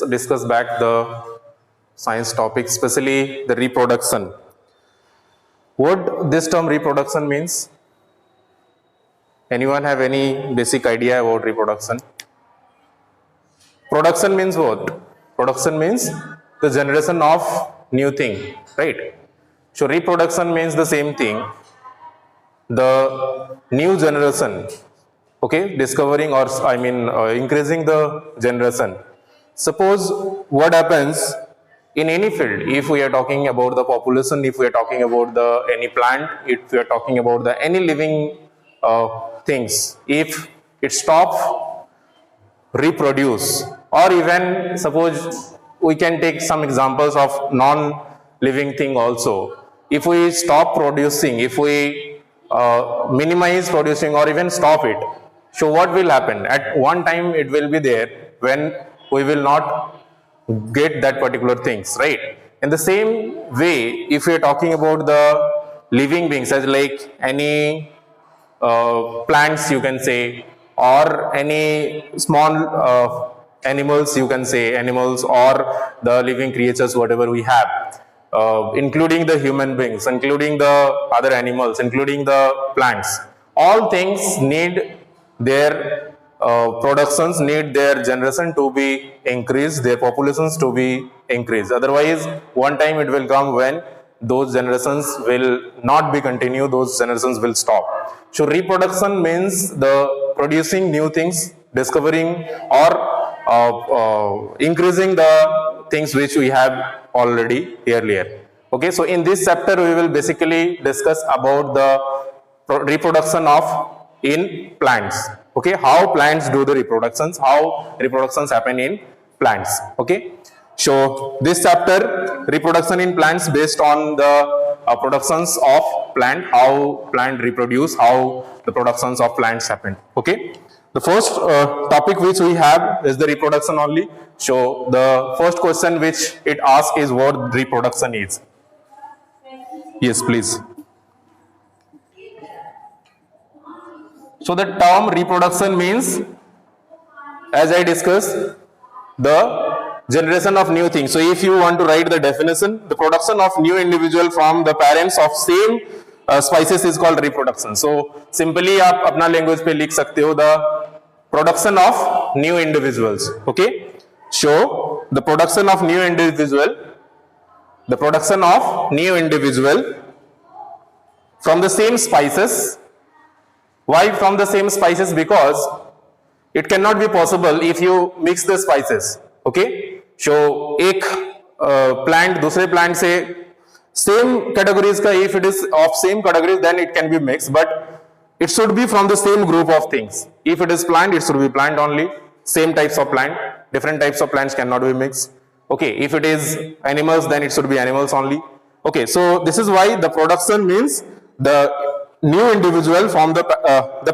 discuss back the science topic, especially the reproduction. What this term reproduction means? Anyone have any basic idea about reproduction? Production means what? Production means the generation of new thing, right? So reproduction means the same thing. The new generation, okay, discovering or increasing the generation. Suppose what happens in any field, if we are talking about the population, if we are talking about the any plant, if we are talking about the any living things, if it stops reproduce, or even suppose we can take some examples of non-living thing also. If we stop producing, if we minimize producing or even stop it, so what will happen? At one time it will be there when we will not get that particular things, right? In the same way, if we are talking about the living beings as like any plants, you can say, or any small animals, you can say, animals or the living creatures, whatever we have, including the human beings, including the other animals, including the plants. All things need their productions, need their generation to be increased, their populations to be increased. Otherwise, one time it will come when those generations will not be continued, those generations will stop. So reproduction means the producing new things, discovering or increasing the things which we have already earlier. Okay, so in this chapter we will basically discuss about the reproduction of in plants. Okay, how plants do the reproductions, how reproductions happen in plants. Okay, so this chapter, reproduction in plants, based on the productions of plant, how plant reproduce, how the productions of plants happen. Okay, the first topic which we have is the reproduction only. So the first question which it asks is what reproduction is. Yes, please. So the term reproduction means, as I discussed, the generation of new things. So if you want to write the definition, the production of new individual from the parents of same species is called reproduction. So simply आप अपना language पे लिख सकते हो the production of new individuals. Okay, so the production of new individual, the production of new individual from the same species. Why from the same spices? Because it cannot be possible if you mix the spices. Okay, so एक plant दूसरे plant से same categories का, if it is of same categories, then it can be mixed, but it should be from the same group of things. If it is plant, it should be plant only, same types of plant. Different types of plants cannot be mixed. Okay, if it is animals, then it should be animals only. Okay, so this is why the production means the new individual from the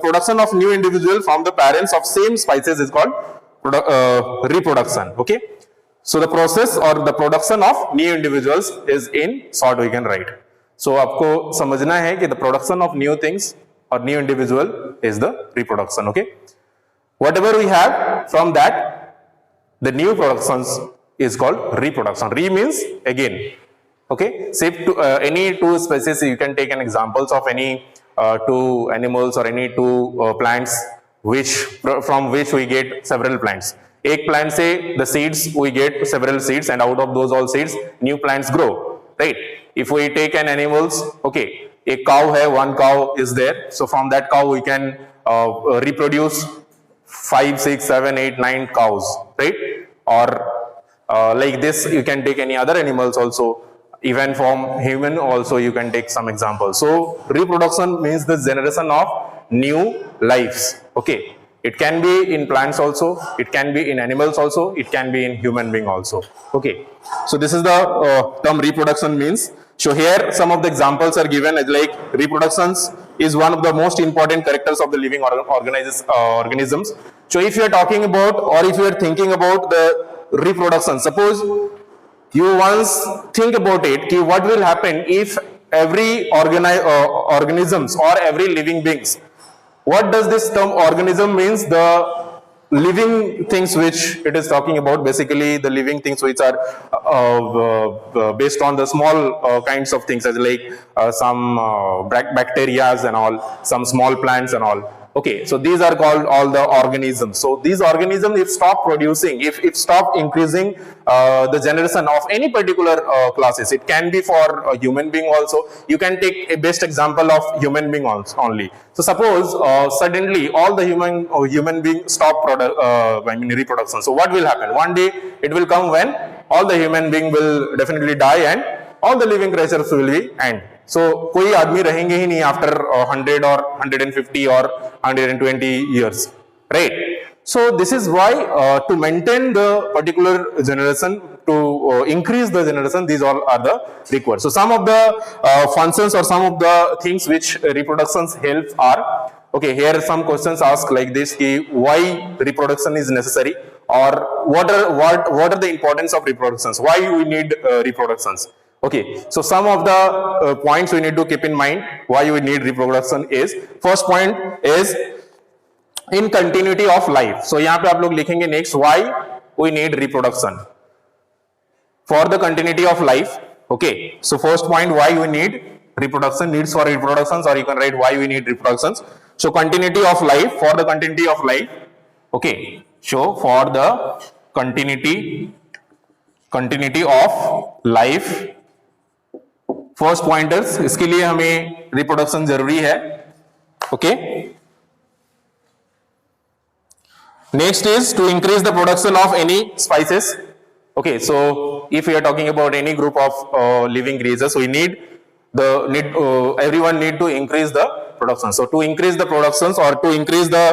production of new individual from the parents of same species is called reproduction. Okay, so the process or the production of new individuals is in short we can write. So आपको समझना है कि the production of new things or new individual is the reproduction. Okay, whatever we have from that, the new productions is called reproduction. Re means again. Okay, say any two species, you can take an examples of any two animals or any two plants from which we get several plants. एक plant से the seeds we get several seeds, and out of those all seeds new plants grow, right? If we take an animals, okay, a cow है, one cow is there, so from that cow we can reproduce 5, 6, 7, 8, 9 cows, right? Or like this you can take any other animals also. Even from human also you can take some examples. So reproduction means the generation of new lives. Okay, it can be in plants also, it can be in animals also, it can be in human being also. Okay, so this is the term reproduction means. So here some of the examples are given, as like reproductions is one of the most important characters of the living organisms. So if you are talking about, or if you are thinking about the reproduction, suppose you once think about it, कि what will happen if every organisms or every living beings, what does this term organism means? The living things which it is talking about, basically the living things which are based on the small kinds of things, as like some bacteria and all, some small plants and all. Okay, so these are called all the organisms. So these organisms, if stop producing, if stop increasing the generation of any particular classes, it can be for a human being also. You can take a best example of human being only. So suppose suddenly all the human being stop reproduction. So what will happen? One day it will come when all the human being will definitely die and all the living creatures will be end. So कोई आदमी रहेंगे ही नहीं after 100 or 150 or 120 years, right? So this is why to maintain the particular generation, to increase the generation, these all are the required. So some of the functions or some of the things which reproductions help are, okay, here are some questions asked like this, why reproduction is necessary, or what are the importance of reproductions, why we need reproductions. Okay, so some of the points we need to keep in mind why we need reproduction is, first point is in continuity of life. So यहाँ पे आप लोग लिखेंगे next, why we need reproduction for the continuity of life. Okay, so first point, why we need reproduction, needs for reproductions, or you can write why we need reproductions. So continuity of life, for the continuity of life. Okay, so for the continuity of life, first pointers, इसके लिए हमें reproduction जरूरी है. Okay, next is to increase the production of any species. Okay, so if you are talking about any group of living creatures, we need everyone need to increase the production. So to increase the productions or to increase the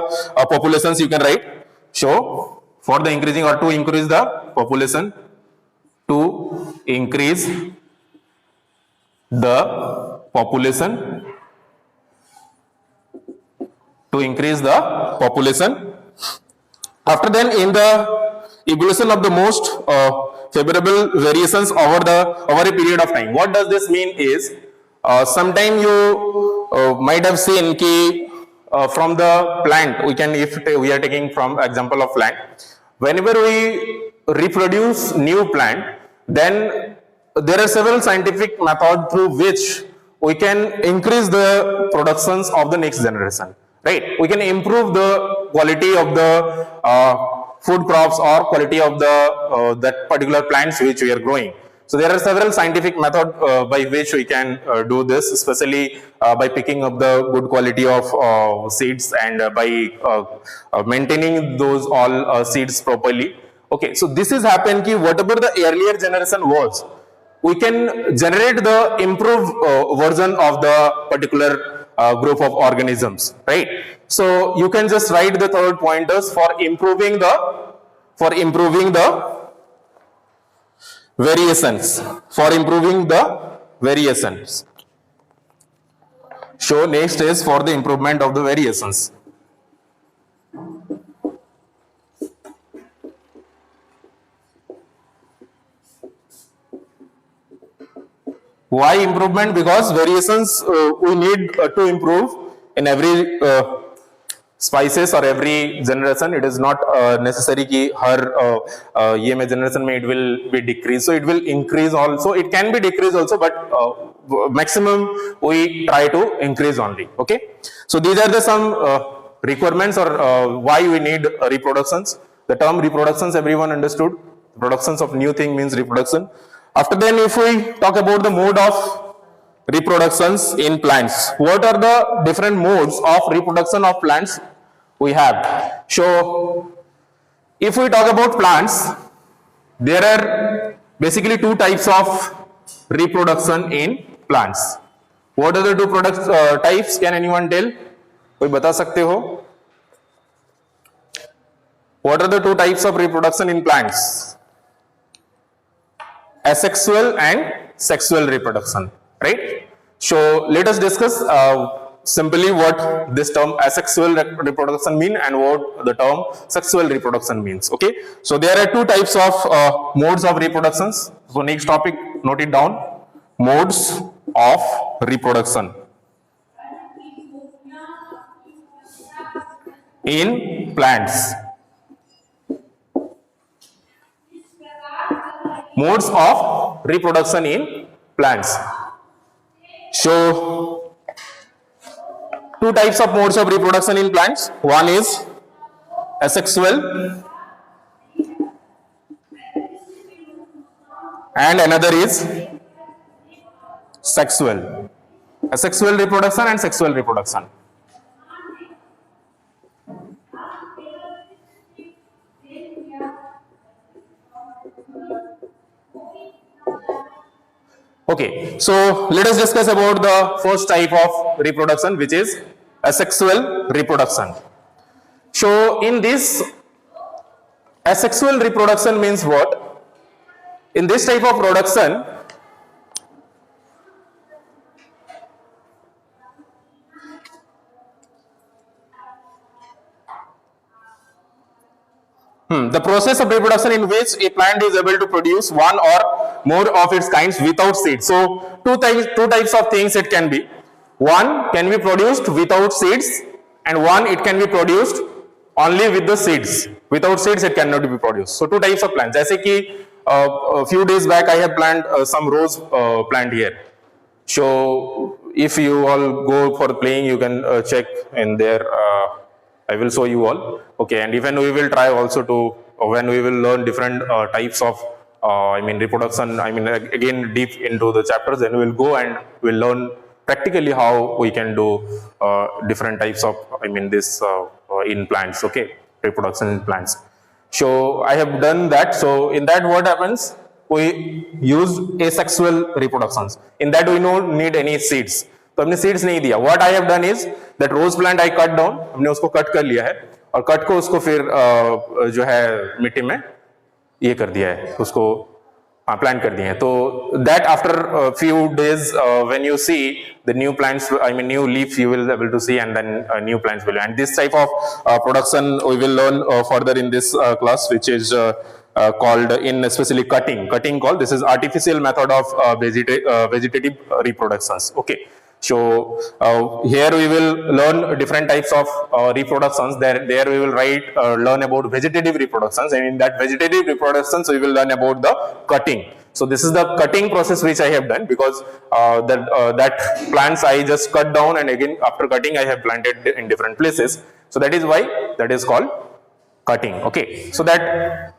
populations, you can write, so for the increasing or to increase the population, to increase the population, to increase the population. After then, in the evolution of the most favorable variations over a period of time. What does this mean is, sometime you might have seen ki from the plant, we can, if we are taking from example of plant, whenever we reproduce new plant, then there are several scientific methods through which we can increase the productions of the next generation, right? We can improve the quality of the food crops or quality of the that particular plants which we are growing. So there are several scientific methods by which we can do this, especially by picking up the good quality of seeds and by maintaining those all seeds properly. Okay, so this is happened ki whatever the earlier generation was, we can generate the improved version of the particular group of organisms, right? So you can just write the third pointers for improving the variations, So next is for the improvement of the variations. Why improvement? Because variations we need to improve in every spices or every generation. It is not necessary कि हर ये में generation में it will be decrease. So it will increase also. It can be decrease also, but maximum we try to increase only. Okay. So these are the some requirements or why we need reproductions. The term reproductions everyone understood. Productions of new thing means reproduction. After then, if we talk about the mode of reproductions in plants, what are the different modes of reproduction of plants we have? So if we talk about plants, there are basically two types of reproduction in plants. What are the two types? Can anyone tell? कोई बता सकते हो? What are the two types of reproduction in plants? Asexual and sexual reproduction, right? So let us discuss simply what this term asexual reproduction mean and what the term sexual reproduction means. Okay, so there are two types of modes of reproductions. So next topic, note it down: modes of reproduction in plants. modes of reproduction in plants. So two types of modes of reproduction in plants. One is asexual and another is sexual. Asexual reproduction and sexual reproduction. Okay, so let us discuss about the first type of reproduction, which is asexual reproduction. So in this, asexual reproduction means what? In this type of production, the process of reproduction in which a plant is able to produce one or more of its kinds without seeds. So two types of things it can be. One can be produced without seeds, and one it can be produced only with the seeds. Without seeds it cannot be produced. So two types of plants. जैसे कि a few days back I have planted some rose plant here. So if you all go for playing, you can check in there. I will show you all. Okay, and even we will try also to when we will learn different types of reproduction. Again deep into the chapters, then we will go and we'll learn practically how we can do different types of this in plants. Okay, reproduction in plants. So I have done that. So in that, what happens? We use asexual reproductions. In that we don't need any seeds. तो हमने seeds नहीं दिया. What I have done is that rose plant I cut down. हमने उसको cut कर लिया है और कट को उसको फिर जो है मिट्टी में ये कर दिया है, उसको प्लांट कर दिए हैं. तो that after a few days when you see the new plants, new leaves you will be able to see, and then new plants will. And this type of production we will learn further in this class, which is called in especially cutting called. This is artificial method of vegetative reproductions. Okay. So here we will learn different types of reproductions. There we will learn about vegetative reproductions, and in that vegetative reproductions we will learn about the cutting. So this is the cutting process which I have done, because that plants I just cut down, and again after cutting I have planted in different places. So that is why that is called cutting. Okay. So that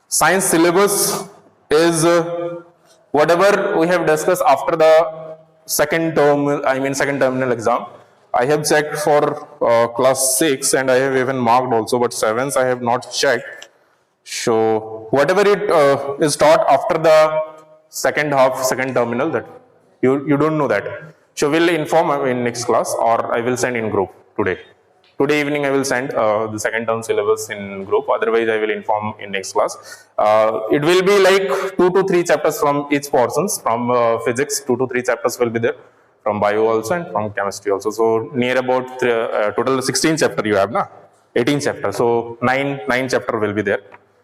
science syllabus is whatever we have discussed after the second terminal exam. I have checked for class 6 and I have even marked also, but 7th I have not checked. So whatever it is taught after the second terminal, that you don't know that. So we'll inform in next class, or I will send in group today. Today evening I will send the second term syllabus in group. Otherwise I will inform in next class. It will be like 2 to 3 chapters from each portions. From physics, 2 to 3 chapters will be there. From bio also and from chemistry also. So near about total 16 chapter you have, na? 18 chapter. So 9 chapter will be there.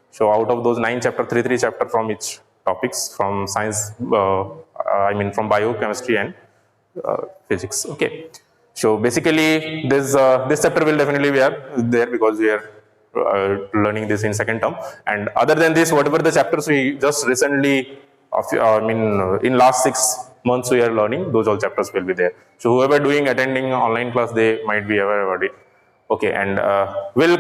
So out of those 9 chapter, 3 chapter from each topics, from science, from bio, chemistry and physics. Okay. So basically this chapter will definitely be there, because we are learning this in second term. And other than this, whatever the chapters we just recently, in last 6 months we are learning, those all chapters will be there. So whoever attending online class, they might be aware about it. Okay, and we'll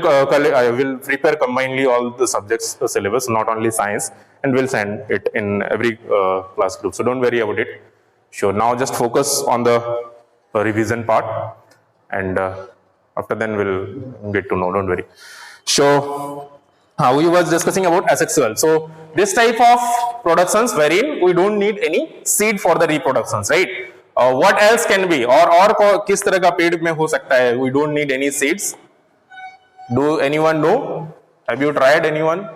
prepare combinedly all the subjects, the syllabus, not only science, and we'll send it in every class group. So don't worry about it. Sure, now just focus on the revision part, and after then we'll get to know, don't worry. So we was discussing about asexual. So this type of productions wherein we don't need any seed for the reproductions, right? What else can be, और किस तरह का पेड़ में हो सकता है? We don't need any seeds. Do anyone know? Have you tried, anyone?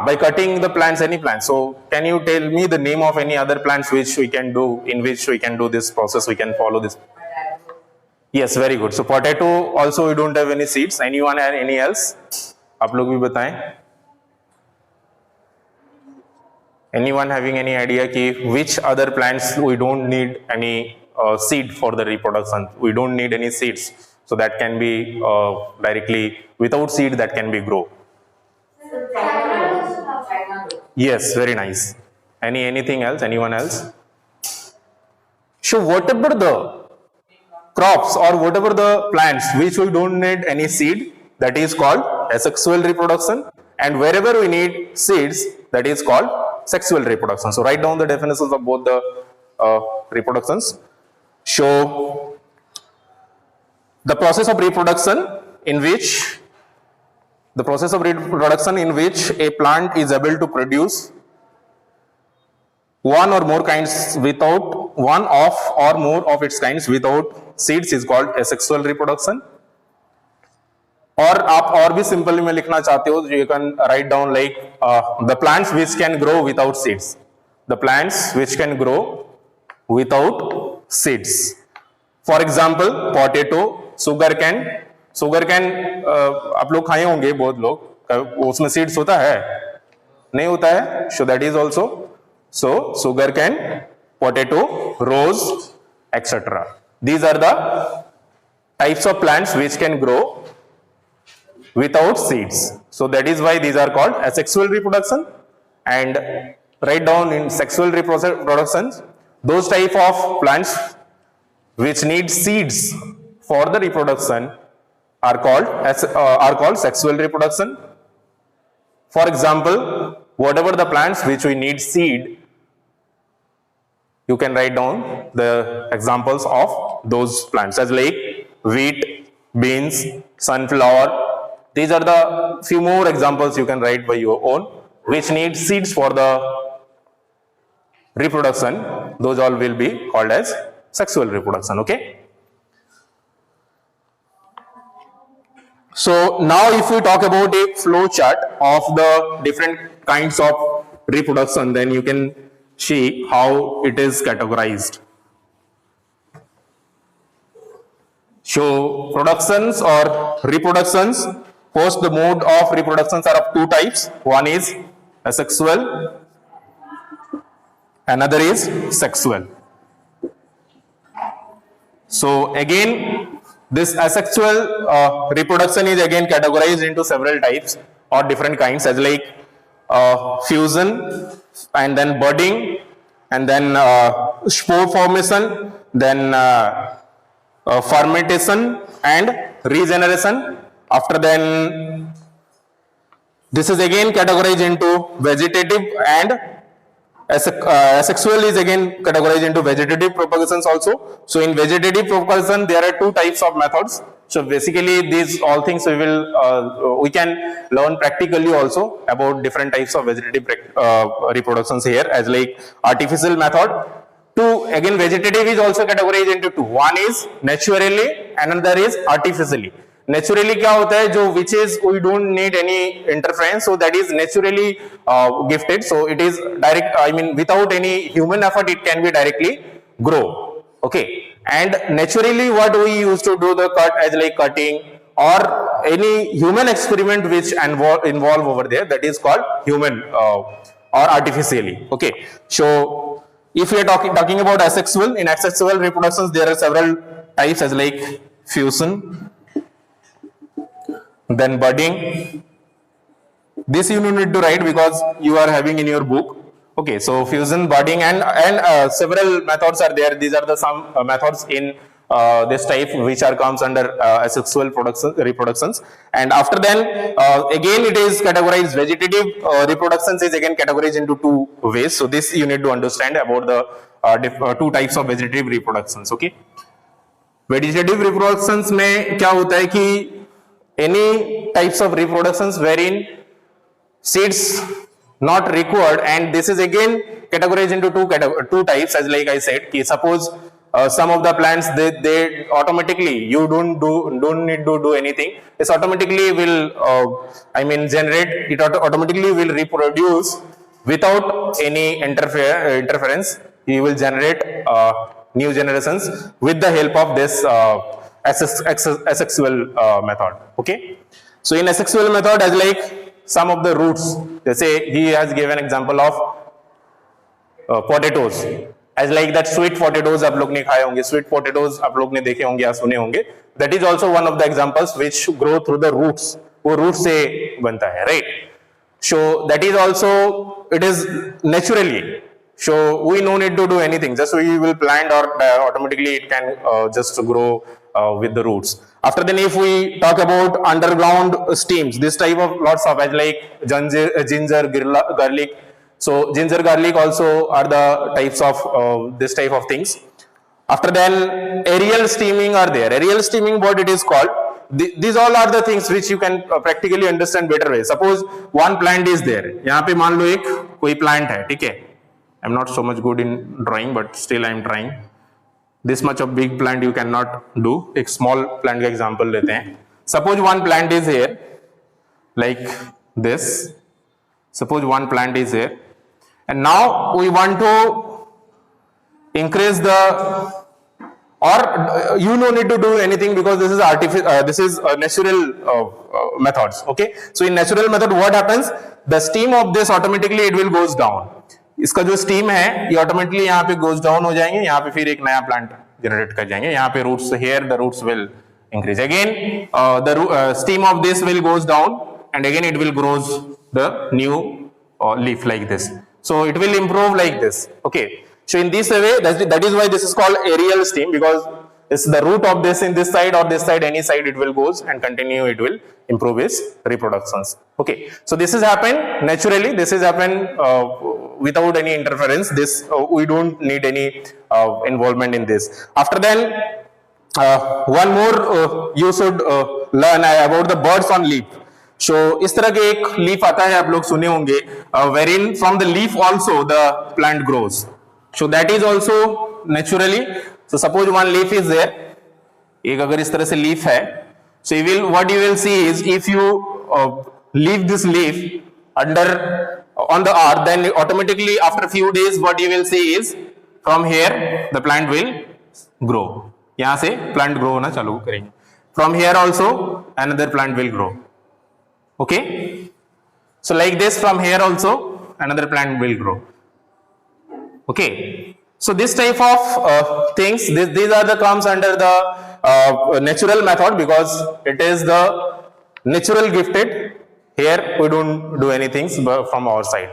By cutting the plants, any plants. So can you tell me the name of any other plants which we can do, in which we can do this process, we can follow this? Yes, very good. So potato also we don't have any seeds. Anyone and any else? आप लोग भी बताएं. Anyone having any idea कि which other plants we don't need any seed for the reproduction? We don't need any seeds. So that can be directly without seed, that can be grow. Yes, very nice. Anything else? Anyone else? So whatever the crops or whatever the plants which we don't need any seed, that is called asexual reproduction, and wherever we need seeds, that is called sexual reproduction. So write down the definitions of both the reproductions. So the process of reproduction in which a plant is able to produce one or more kinds without one of or more of its kinds without seeds is called asexual reproduction. और आप और भी simply में लिखना चाहते हो, you can write down like the plants which can grow without seeds. The plants which can grow without seeds. For example, potato, sugarcane. Sugarcane आप लोग खाए होंगे बहुत लोग, उसमें सीड्स होता है? नहीं होता है. So that is also. So sugarcane, potato, rose, etc. These are the types of plants which can grow without seeds. So that is why these are called asexual reproduction. And write down in sexual reproduction, those type of plants which need seeds for the reproduction are called sexual reproduction. For example, whatever the plants which we need seed, you can write down the examples of those plants as like wheat, beans, sunflower. These are the few more examples you can write by your own which need seeds for the reproduction. Those all will be called as sexual reproduction. Okay. So now if we talk about a flow chart of the different kinds of reproduction, then you can see how it is categorized. So productions or reproductions, first the mode of reproductions are of two types. One is asexual, another is sexual. So again, this asexual reproduction is again categorized into several types or different kinds as like fusion, and then budding, and then spore formation, then fermentation and regeneration. After then, this is again categorized into vegetative, and asexual is again categorized into vegetative propagations also. So in vegetative propagation, there are two types of methods. So basically, these all things we can learn practically also about different types of vegetative reproductions here as like artificial method. Two, again vegetative is also categorized into two. One is naturally, another is artificially. Naturally क्या होता है, जो which is we don't need any interference, so that is naturally gifted. So it is direct, I mean without any human effort it can be directly grow. Okay. And naturally what we used to do the cut as like cutting or any human experiment which involve over there, that is called human or artificially. Okay. So if we are talking about asexual, in asexual reproductions there are several types as like fusion, then budding. This you don't need to write because you are having in your book. Okay, so fusion, budding, and several methods are there. These are the some methods in this type which comes under asexual reproductions. And after then, again it is categorized. Vegetative reproductions is again categorized into two ways. So this you need to understand about the two types of vegetative reproductions. Okay, vegetative reproductions में क्या होता है कि any types of reproductions wherein seeds not required, and this is again categorized into two types as like I said. Ki suppose some of the plants they automatically, you don't need to do anything. It automatically will generate, it automatically will reproduce without any interference. You will generate new generations with the help of this asexual method. Okay, so in asexual method as like some of the roots, they say he has given example of potatoes, as like that sweet potatoes आप लोग ने खाए होंगे, sweet potatoes आप लोग ने देखे होंगे या सुने होंगे, that is also one of the examples which grow through the roots, वो root से बनता है, right? So that is also, it is naturally, so we no need to do anything, just we will plant or automatically it can just grow with the roots. After then, if we talk about underground steams, this type of lots of, as like ginger, garlic. So ginger, garlic also are the types of this type of things. After then, aerial steaming are there. Aerial steaming, what it is called? These all are the things which you can practically understand better way. Suppose one plant is there. यहाँ पे मान लो एक कोई plant है, ठीक है? I'm not so much good in drawing, but still I'm trying. This much of big plant you cannot do. एक small plant का example लेते हैं. Suppose one plant is here, like this. Suppose one plant is here, and now we want to increase the, or you no need to do anything because this is artificial. This is natural methods. Okay. So in natural method, what happens? The steam of this automatically it will goes down. इसका जो steam है ये automatically यहाँ पे goes down हो जाएंगे, यहाँ पे फिर एक नया प्लांट जनरेट कर जाएंगे, यहाँ पे roots, here the roots will increase again, the stem of this will goes down and again it will grows the new leaf like this, so it will improve like this. Okay, so in this way, that is why this is called aerial steam, because it's the root of this in this side or this side, any side it will goes and continue, it will improve its reproductions. Okay, so this has happened naturally, this has happened without any interference. This we don't need any involvement in this. After then, one more you should learn about the birds on leaf. So इस तरह के एक leaf आता है, आप लोग सुने होंगे, wherein from the leaf also the plant grows. So that is also naturally. So suppose one leaf is there, एक अगर इस तरह से leaf है, so you will, what you will see is if you leave this leaf under on the earth, then automatically after a few days what you will see is from here the plant will grow. यहाँ से plant grow होना चालू करेंगे. From here also another plant will grow. Okay, so like this from here also another plant will grow. Okay, so this type of things, these are the comes under the natural method because it is the natural gifted. Here we don't do anything from our side.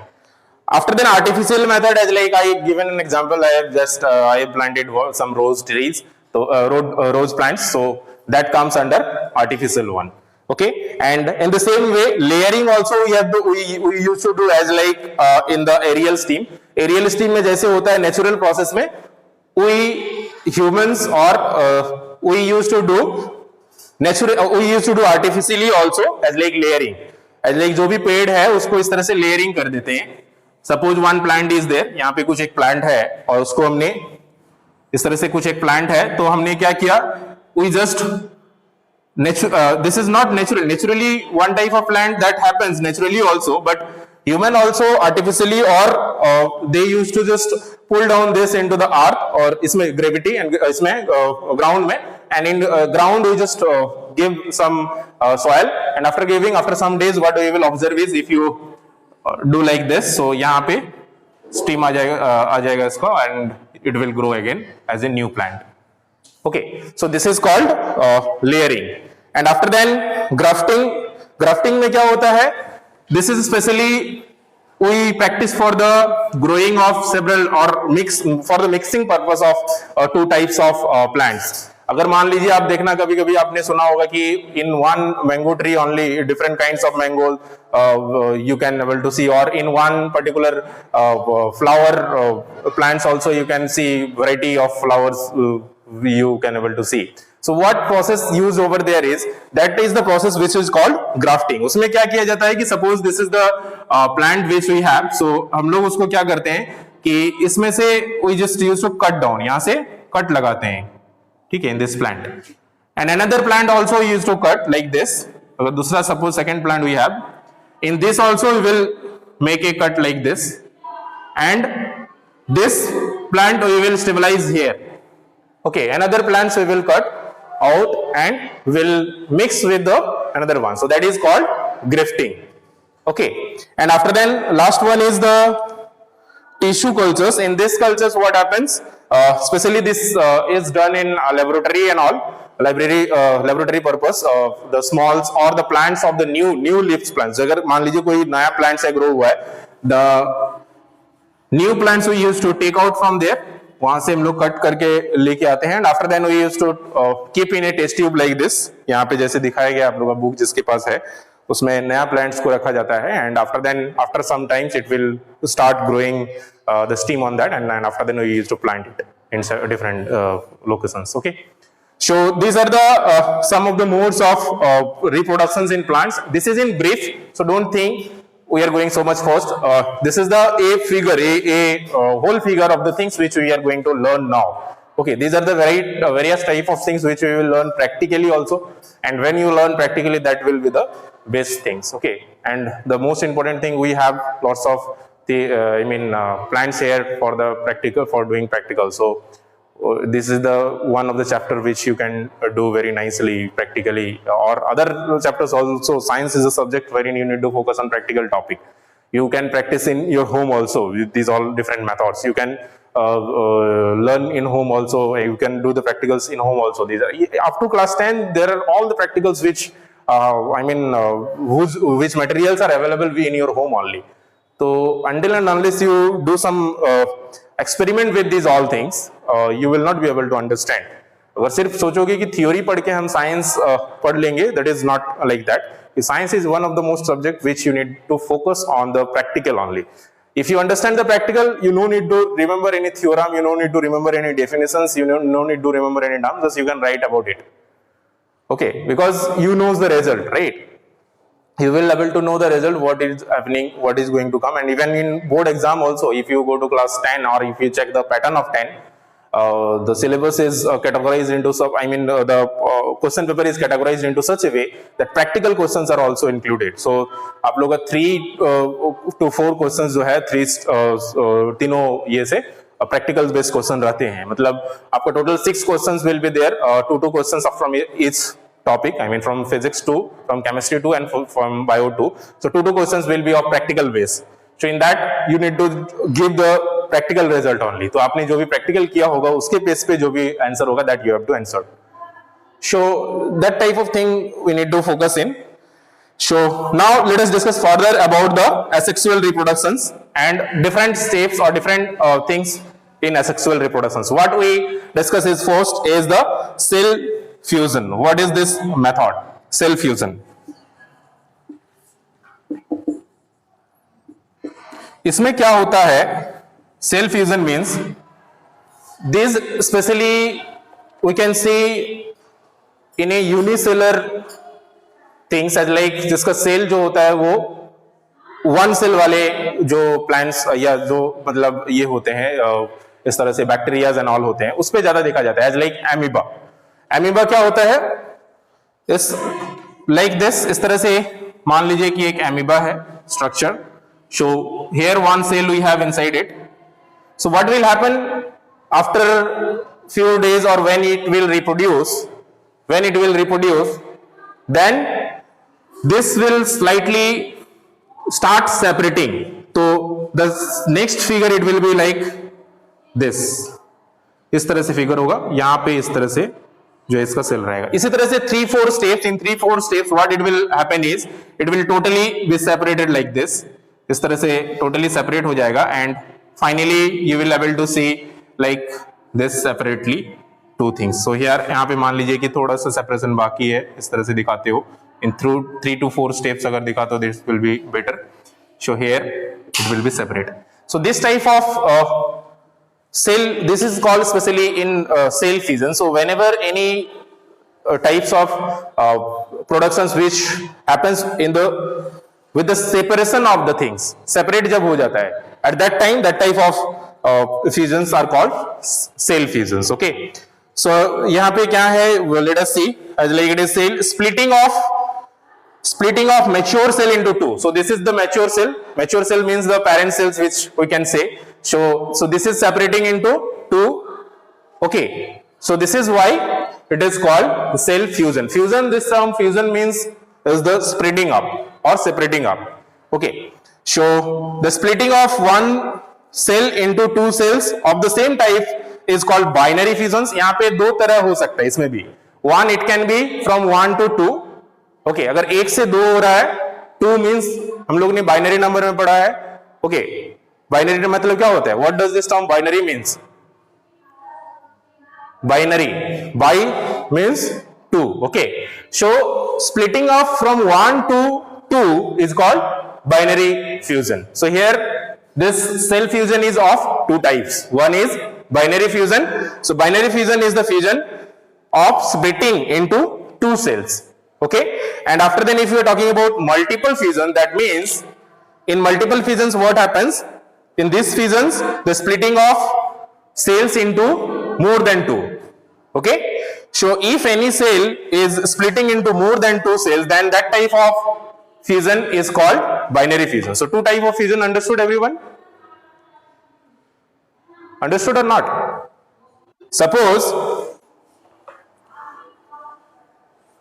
After then, artificial method, as like I given an example, I have just I have planted some rose trees, so rose plants, so that comes under artificial one. Okay, and in the same way, layering also we have to we used to do as like in the aerial steam. Aerial steam में जैसे होता है natural process में, we humans or we used to do natural, we used to do artificially also as like layering. As like जो भी पेड़ है उसको इस तरह से layering कर देते हैं. Suppose one plant is there, यहाँ पे कुछ एक plant है और उसको हमने इस तरह से कुछ एक plant है, तो हमने क्या किया? We just this is not natural. Naturally, one type of plant that happens naturally also, but human also artificially or they used to just pull down this into the earth or इसमें gravity and इसमें ground में, and in ground we just give some soil, and after some days what we will observe is if you do like this, so यहाँ पे steam आ जाएगा इसका and it will grow again as a new plant. Okay, so this is called layering. And after then grafting में क्या होता है? This is specially we practice for the growing of several or for the mixing purpose of two types of plants. अगर मान लीजिए आप देखना कभी-कभी आपने सुना होगा कि in one mango tree only different kinds of mangoes you can able to see, or in one particular flower plants also you can see variety of flowers you can able to see. So what process used over there is, that is the process which is called grafting. उसमें क्या किया जाता है कि suppose this is the plant which we have, so हम लोग उसको क्या करते हैं कि इसमें से we just use to cut down, यहाँ से cut लगाते हैं, ठीक है, in this plant, and another plant also used to cut like this. अगर दूसरा suppose second plant we have, in this also we will make a cut like this, and this plant we will stabilize here. Okay, another plants we will cut out and will mix with the another one, so that is called grafting. Okay, and after then last one is the tissue cultures. In this cultures, what happens? Especially this is done in laboratory and all, laboratory purpose. The smalls or the plants of the new leaves plants. अगर मान लीजिए कोई नया plant से grow हुआ है, the new plants we used to take out from there. वहां से हम लोग कट करके लेके आते हैं, and after then we used to keep in a test tube like this. यहाँ पे जैसे दिखाया गया आप लोगों का बुक जिसके पास है, उसमें नया प्लांट्स को रखा जाता है, and after some times it will start growing the steam on that, and after then we used to plant it in different locations. Okay, so these are the some of the modes of reproductions in plants. This is in brief, so don't think we are going so much fast. This is the whole figure of the things which we are going to learn now. Okay, these are the various type of things which we will learn practically also, and when you learn practically, that will be the best things. Okay, and the most important thing, we have lots of the plants here for the practical, for doing practical. So this is the one of the chapter which you can do very nicely practically, or other chapters also. Science is a subject wherein you need to focus on practical topic. You can practice in your home also with these all different methods. You can learn in home also. You can do the practicals in home also. These are up to class 10. There are all the practicals which which materials are available in your home only. So until and unless you do some experiment with these all things, you will not be able to understand. अगर सिर्फ सोचोगे कि theory पढ़ के हम science पढ़ लेंगे, that is not like that. Science is one of the most subject which you need to focus on the practical only. If you understand the practical, you no need to remember any theorem, you no need to remember any definitions, you no need to remember any terms, just you can write about it. Okay, because you knows the result, right? You will able to know the result, what is happening, what is going to come. And even in board exam also, if you go to class 10 or if you check the pattern of 10, the syllabus is categorized into the question paper is categorized into such a way that practical questions are also included. So आप लोग का 3 to 4 questions जो है, तीनों ये से practical based question रहते हैं. मतलब आपका total 6 questions will be there, 2 questions from each topic, from physics 2, from chemistry 2, and from bio 2. So 2 questions will be of practical base. So in that you need to give the practical result only. तो आपने जो भी practical किया होगा उसके base पे जो भी answer होगा, that you have to answer. So that type of thing we need to focus in. So now let us discuss further about the asexual reproductions and different steps or different things in asexual reproductions. What we discuss is first is the cell fusion. What is this method? Cell fusion. इसमें क्या होता है? Cell fusion means this, especially we can see in a unicellular things, as like जिसका cell जो होता है वो one cell वाले जो प्लांट्स या जो मतलब ये होते हैं इस तरह से बैक्टीरियाज एंड ऑल होते हैं, उस पे ज्यादा देखा जाता है. As like amoeba. एमीबा क्या होता है? इस लाइक दिस, इस तरह से मान लीजिए कि एक एमीबा है structure. So here one cell we have inside it. So what will happen after few days, or when it will reproduce? When it will reproduce, then this will slightly start separating. So the next figure it will be like this. इस तरह से figure होगा. यहाँ पे इस तरह से जो इसका सेल रहेगा. इसी तरह से 3-4 steps. In 3-4 steps, what it will happen is it will totally be separated like this. इस तरह से totally separate हो जाएगा, and finally you will able to see like this separately two things. So here यहाँ पे मान लीजिए कि थोड़ा सा separation बाकी है, इस तरह से दिखाते हो. In through 3 to 4 steps अगर दिखाते हो, this will be better. So here it will be separate. So this type of cell, this is called especially in cell fusion. So whenever any types of productions which happens in the with the separation of the things, separate जब हो जाता है, at that time that type of fusions are called cell fusions. Okay, so यहाँ पे क्या है, let us see. As like it is cell splitting of mature cell into two. So this is the mature cell. Mature cell means the parent cells, which we can say. So this is separating into two. Okay, so this is why it is called cell fusion. Fusion, this term fusion means is the spreading up or separating up. Okay, so the splitting of one cell into two cells of the same type is called binary fusions. यहाँ पे दो तरह हो सकता है इसमें भी. One, it can be from 1 to 2. Okay, अगर एक से दो हो रहा है, 2 means हम लोग ने बाइनरी नंबर में पढ़ा है. Okay, बाइनरी मतलब क्या होता है? What does this term binary means? Binary. Bi means 2. Okay. So splitting off from 1 to 2 is called binary fusion. So here this cell fusion is of two types. One is binary fusion. So binary fusion is the fusion of splitting into two cells. Okay. And after then if you are talking about multiple fusion, that means in multiple fusions what happens? In these fusions the splitting of cells into more than two. Okay, so if any cell is splitting into more than two cells, then that type of fusion is called binary fusion. So two type of fusion, understood everyone? Understood or not? Suppose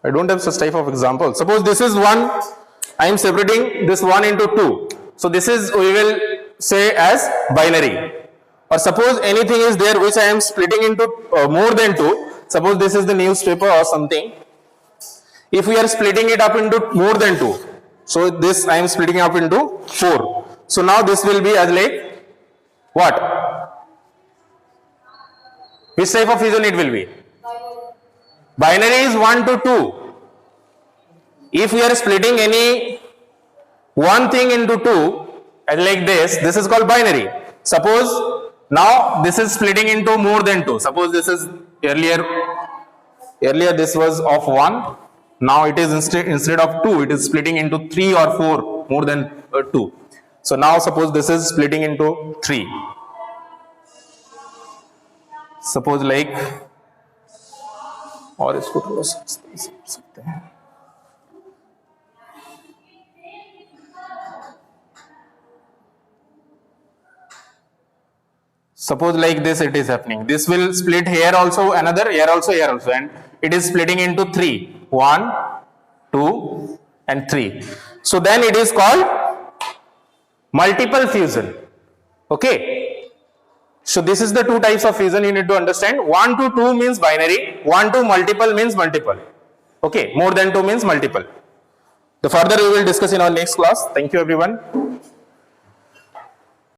I don't have such type of example. Suppose this is one, I am separating this one into two. So this is, we will say as binary. Or suppose anything is there which I am splitting into more than two. Suppose this is the newspaper or something. If we are splitting it up into more than two, so this I am splitting up into 4. So now this will be as like what? Which type of fusion it will be? Binary is 1 to 2. If we are splitting any one thing into two, as like this is called binary. Suppose now this is splitting into more than two. Suppose this is earlier this was of 1. Now it is instead of 2, it is splitting into 3 or 4, more than 2. So now suppose this is splitting into 3. Suppose like, और इसको थोड़ा सकते हैं. Suppose like this it is happening. This will split here also, another, here also, and it is splitting into 3. 1, 2 and 3. So then it is called multiple fusion. Okay. So this is the two types of fusion you need to understand. 1 to 2 means binary. 1 to multiple means multiple. Okay. More than 2 means multiple. The further we will discuss in our next class. Thank you everyone.